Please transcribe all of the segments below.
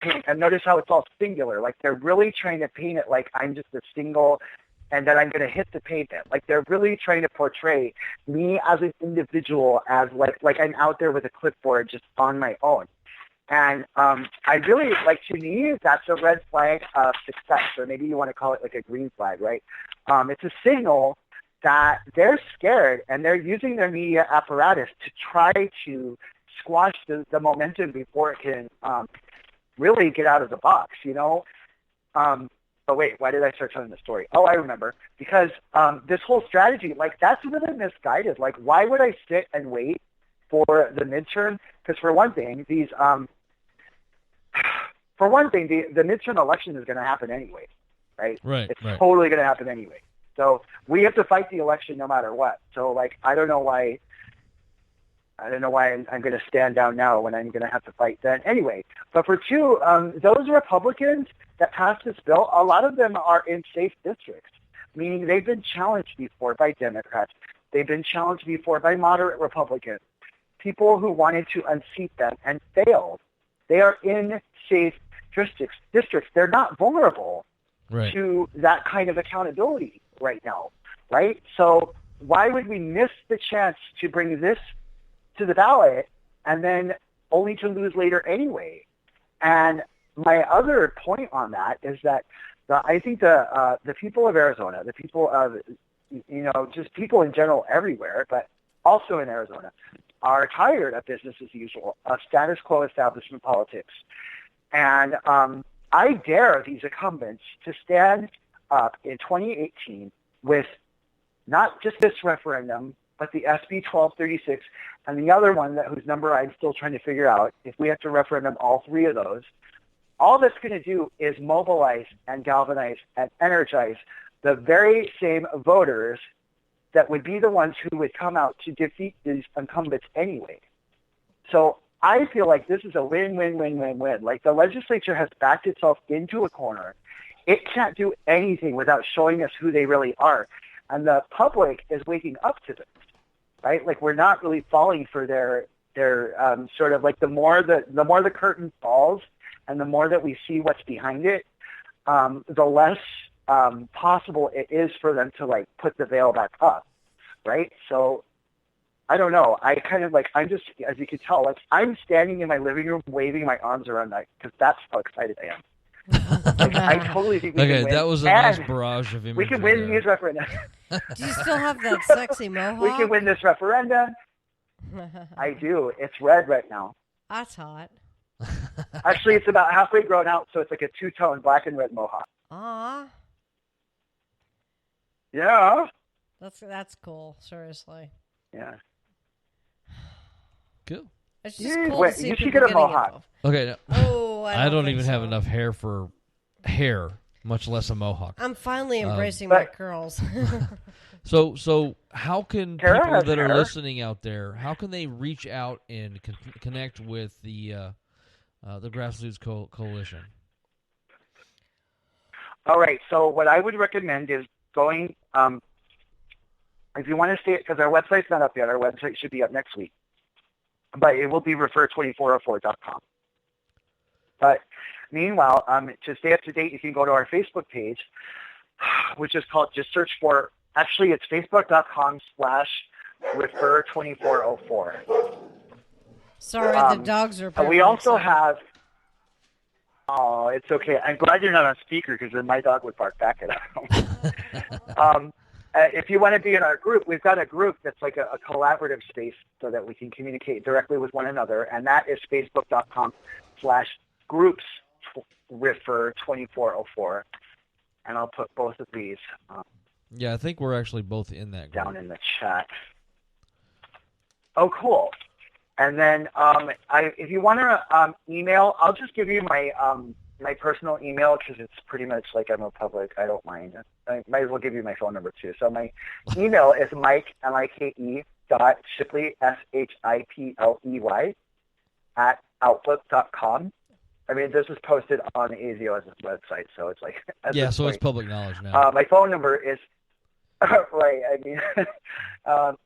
paint. And notice how it's all singular. Like they're really trying to paint it like I'm just a single and then I'm going to hit the pavement. Like they're really trying to portray me as an individual as like I'm out there with a clipboard just on my own. And I really, like, to me, that's a red flag of success, or maybe you want to call it like a green flag, right? It's a signal that they're scared and they're using their media apparatus to try to squash the momentum before it can really get out of the box, you know? But wait, why did I start telling the story? Oh, I remember. Because this whole strategy, like, that's really misguided. Like, why would I sit and wait for the midterm? Because for one thing, the midterm election is going to happen anyway, right? Right. It's totally going to happen anyway. So we have to fight the election no matter what. So, like, I don't know why I'm going to stand down now when I'm going to have to fight then anyway. But for two, those Republicans that passed this bill, a lot of them are in safe districts, meaning they've been challenged before by Democrats. They've been challenged before by moderate Republicans, people who wanted to unseat them and failed. They are in safe districts. They're not vulnerable to that kind of accountability right now, right? So why would we miss the chance to bring this to the ballot and then only to lose later anyway? And my other point on that is that I think the people of Arizona, the people of, just people in general everywhere, but also in Arizona, are tired of business as usual, of status quo establishment politics. And I dare these incumbents to stand up in 2018 with not just this referendum, but the SB 1236 and the other one whose number I'm still trying to figure out. If we have to referendum all three of those, all that's going to do is mobilize and galvanize and energize the very same voters that would be the ones who would come out to defeat these incumbents anyway. So I feel like this is a win-win-win-win-win. Like, the legislature has backed itself into a corner. It can't do anything without showing us who they really are. And the public is waking up to this, right? Like, we're not really falling for their sort of, like, the more the curtain falls and the more that we see what's behind it, the less possible it is for them to, like, put the veil back up, right? So I don't know. I kind of, like, I'm just, as you can tell, like, I'm standing in my living room waving my arms around that because that's how excited I am. Like, I totally think we can win. That was a nice barrage of imagery. We can win this referendum. Do you still have that sexy mohawk? We can win this referendum. I do. It's red right now. That's hot. Actually, it's about halfway grown out, so it's like a two-tone black and red mohawk. Aw. Yeah. That's cool. Seriously. Yeah. Cool. It's just cool to see you should people get a getting mohawk. involved. Okay. Oh, I don't think even so. have enough hair for hair, much less a mohawk. I'm finally embracing my curls. So how can Tara people has that are hair. listening out there, how can they reach out and connect with the Grassroots Coalition? All right. So what I would recommend is going, if you want to see it, because our website's not up yet. Our website should be up next week. But it will be refer2404.com. But meanwhile, to stay up to date, you can go to our Facebook page, which is called, just search for, actually it's facebook.com/refer2404. Sorry, the dogs are We also have, oh, it's okay. I'm glad you're not on speaker because then my dog would bark back at him. If you want to be in our group, we've got a group that's like a collaborative space so that we can communicate directly with one another, and that is facebook.com/groups/refer2404. And I'll put both of these Yeah, I think we're actually both in that group. down in the chat. Oh, cool. And then if you want to email, I'll just give you my my personal email because it's pretty much like I'm a public. I don't mind. I might as well give you my phone number too. So my email is Mike, M-I-K-E, .Shipley, S-H-I-P-L-E-Y, @outlook.com. I mean, this is posted on ASIO's website, so it's like... So it's public knowledge now. My phone number is... right, I mean...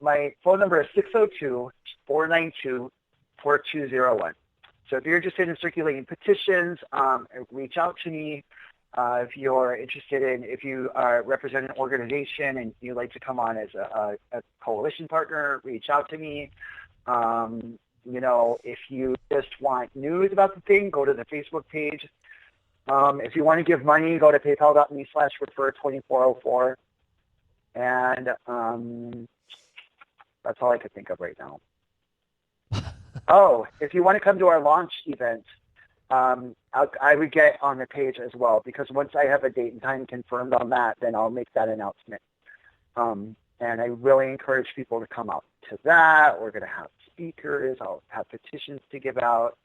my phone number is 602-492-4201. So if you're interested in circulating petitions, reach out to me. If you're interested if you represent an organization and you'd like to come on as a coalition partner, reach out to me. If you just want news about the thing, go to the Facebook page. If you want to give money, go to paypal.me/refer2404. And that's all I could think of right now. Oh, if you want to come to our launch event, I would get on the page as well, because once I have a date and time confirmed on that, then I'll make that announcement. And I really encourage people to come out to that. We're going to have speakers. I'll have petitions to give out.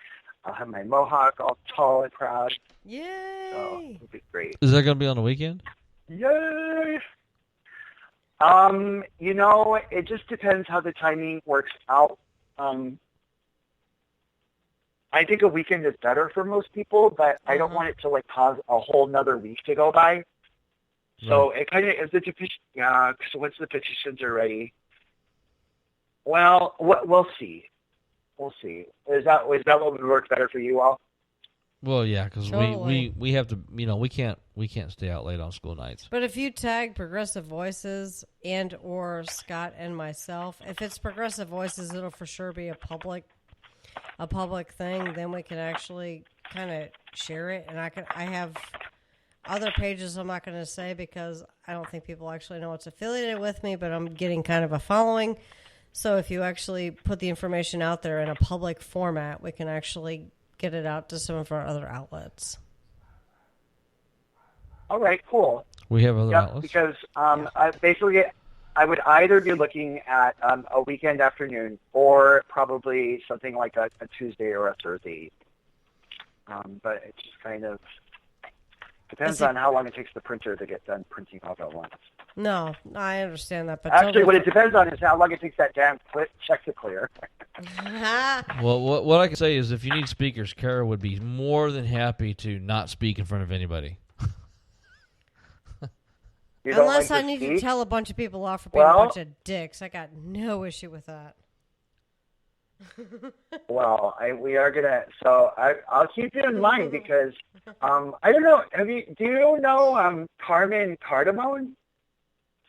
I'll have my mohawk all tall and proud. Yay! So it'll be great. Is that going to be on the weekend? Yay! It just depends how the timing works out. I think a weekend is better for most people, but I don't want it to cause a whole nother week to go by. So it kind of is the petition. Yeah, so once the petitions are ready, well, we'll see. We'll see. Is that what would work better for you all? Well, yeah, because Totally. we have to, we can't stay out late on school nights. But if you tag Progressive Voices and or Scott and myself, if it's Progressive Voices, it'll for sure be a public thing. Then we can actually kind of share it. And I have other pages I'm not going to say because I don't think people actually know it's affiliated with me, but I'm getting kind of a following. So if you actually put the information out there in a public format, we can actually get it out to some of our other outlets. All right, cool. We have other outlets? Because I would either be looking at a weekend afternoon or probably something like a Tuesday or a Thursday. But it just kind of depends on how long it takes the printer to get done printing all at once. No, I understand that. But actually, what it depends on is how long it takes that damn check to clear. Well, what I can say is if you need speakers, Kara would be more than happy to not speak in front of anybody. Unless I need to tell a bunch of people off for being a bunch of dicks. I got no issue with that. Well, we are gonna. So I'll keep you in mind because I don't know. Do you know Carmen Cardamone?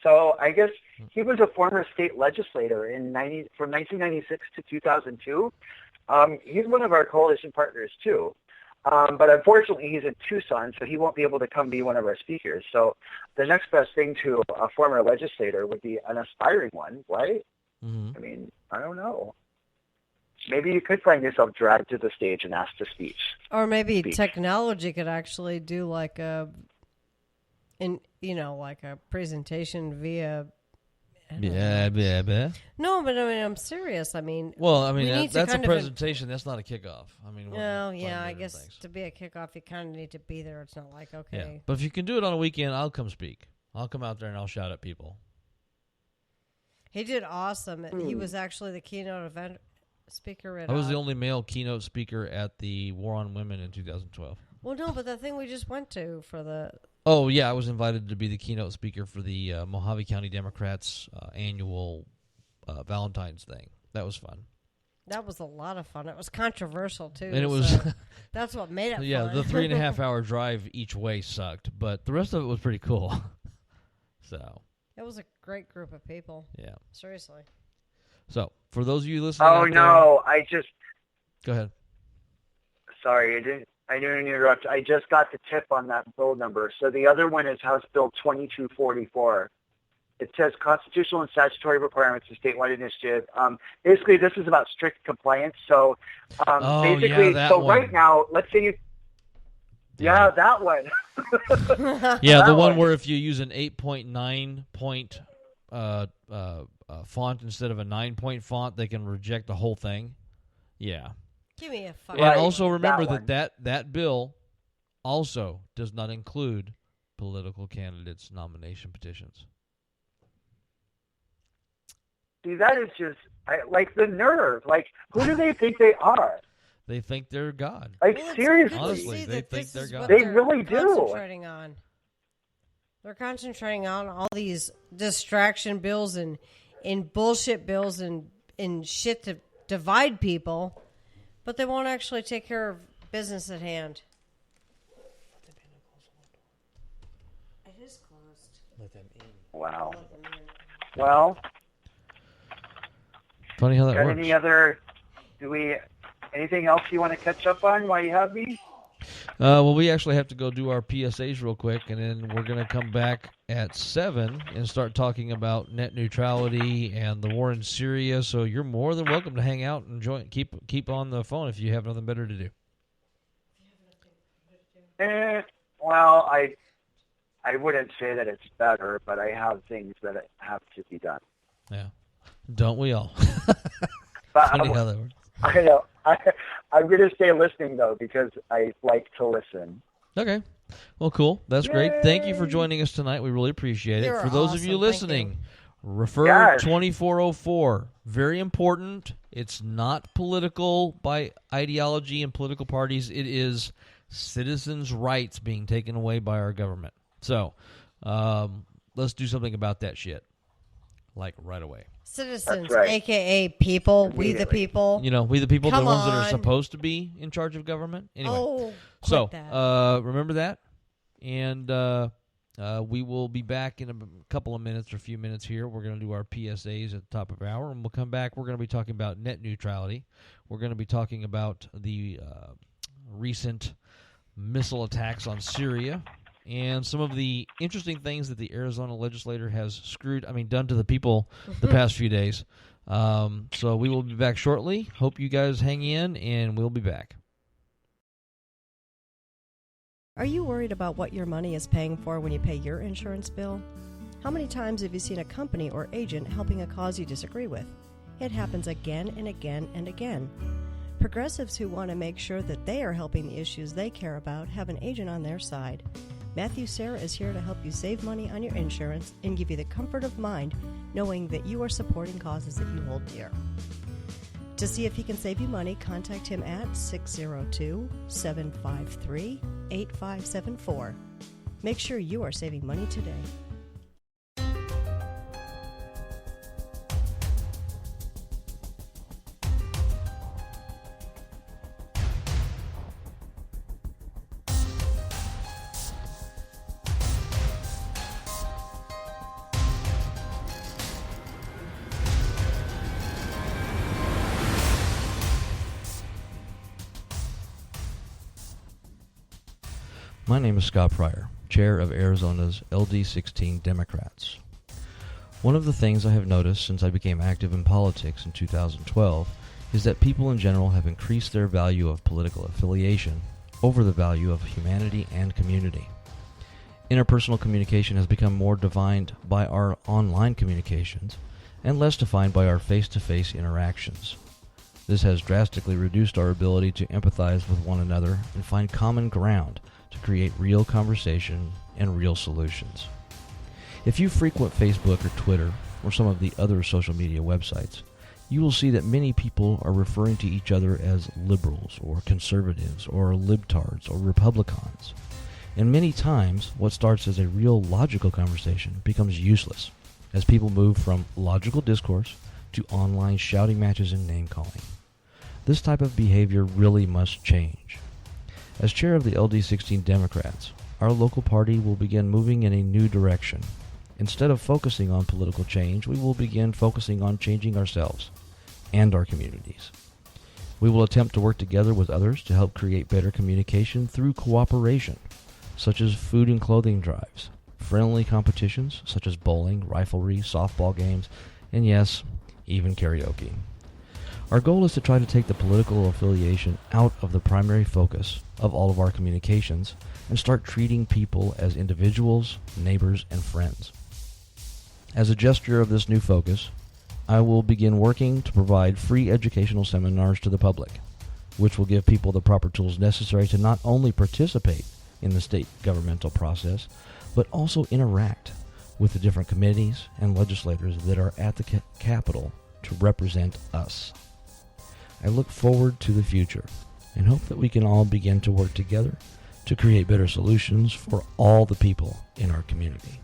So I guess he was a former state legislator from 1996 to 2002. He's one of our coalition partners too. But unfortunately, he's in Tucson, so he won't be able to come be one of our speakers. So the next best thing to a former legislator would be an aspiring one, right? Mm-hmm. I mean, I don't know. Maybe you could find yourself dragged to the stage and asked to speak. Or maybe technology could actually do like a presentation via. Yeah. No, but I mean, I'm serious. I mean, that's a presentation. That's not a kickoff. I guess to be a kickoff, you kind of need to be there. It's not like, okay. Yeah. But if you can do it on a weekend, I'll come speak. I'll come out there and I'll shout at people. He did awesome. He was actually the keynote event speaker. I was the only male keynote speaker at the War on Women in 2012. Well, no, but the thing we just went to for the... Oh, yeah, I was invited to be the keynote speaker for the Mojave County Democrats annual Valentine's thing. That was fun. That was a lot of fun. It was controversial, too. And it was... that's what made it fun. Yeah, the 3.5-hour drive each way sucked, but the rest of it was pretty cool. So... It was a great group of people. Yeah. Seriously. So, for those of you listening Go ahead. Sorry, I didn't interrupt. I just got the tip on that bill number. So the other one is House Bill 2244. It says constitutional and statutory requirements of statewide initiative. Basically, this is about strict compliance. So right now, let's say you... Yeah, that one. Yeah, the one where if you use an 8.9 point font instead of a 9-point font, they can reject the whole thing. Yeah. Give me a fuck. And also remember that bill also does not include political candidates' nomination petitions. See, that is just like the nerve. Like, who do they think they are? They think they're God. Like, seriously. Honestly, they think they're God. They really do. They're concentrating on all these distraction bills and bullshit bills and shit to divide people. But they won't actually take care of business at hand. It is closed. Let them in. Wow. Well, Funny how that got works. Anything else you want to catch up on while you have me? Well, we actually have to go do our PSAs real quick, and then we're going to come back at 7 and start talking about net neutrality and the war in Syria. So you're more than welcome to hang out and join. Keep on the phone if you have nothing better to do. Well, I wouldn't say that it's better, but I have things that have to be done. Yeah, don't we all? But Funny how that works. I know. I'm going to stay listening, though, because I like to listen. Okay. Well, cool. That's great. Thank you for joining us tonight. We really appreciate it. You're For those of awesome. you Thank listening, refer Yes. 2404. Very important. It's not political by ideology and political parties. It is citizens' rights being taken away by our government. So let's do something about that shit, like right away. Citizens, That's right. a.k.a. people, we the Immediately. people. You know, we the people, Come the ones that are on. supposed to be in charge of government. Anyway, Oh, so quit that. remember that, and we will be back in a couple of minutes or a few minutes here. We're going to do our PSAs at the top of the hour, and we'll come back. We're going to be talking about net neutrality. We're going to be talking about the recent missile attacks on Syria and some of the interesting things that the Arizona legislature has done to the people the past few days. So we will be back shortly. Hope you guys hang in, and we'll be back. Are you worried about what your money is paying for when you pay your insurance bill? How many times have you seen a company or agent helping a cause you disagree with? It happens again and again and again. Progressives who want to make sure that they are helping the issues they care about have an agent on their side. Matthew Serra is here to help you save money on your insurance and give you the comfort of mind knowing that you are supporting causes that you hold dear. To see if he can save you money, contact him at 602-753-8574. Make sure you are saving money today. My name is Scott Pryor, chair of Arizona's LD16 Democrats. One of the things I have noticed since I became active in politics in 2012 is that people in general have increased their value of political affiliation over the value of humanity and community. Interpersonal communication has become more defined by our online communications and less defined by our face-to-face interactions. This has drastically reduced our ability to empathize with one another and find common ground to create real conversation and real solutions. If you frequent Facebook or Twitter or some of the other social media websites, you will see that many people are referring to each other as liberals or conservatives or libtards or Republicans. And many times, what starts as a real logical conversation becomes useless as people move from logical discourse to online shouting matches and name-calling. This type of behavior really must change. As chair of the LD16 Democrats, our local party will begin moving in a new direction. Instead of focusing on political change, we will begin focusing on changing ourselves and our communities. We will attempt to work together with others to help create better communication through cooperation, such as food and clothing drives, friendly competitions such as bowling, riflery, softball games, and yes, even karaoke. Our goal is to try to take the political affiliation out of the primary focus of all of our communications and start treating people as individuals, neighbors, and friends. As a gesture of this new focus, I will begin working to provide free educational seminars to the public, which will give people the proper tools necessary to not only participate in the state governmental process, but also interact with the different committees and legislators that are at the Capitol to represent us. I look forward to the future and hope that we can all begin to work together to create better solutions for all the people in our community.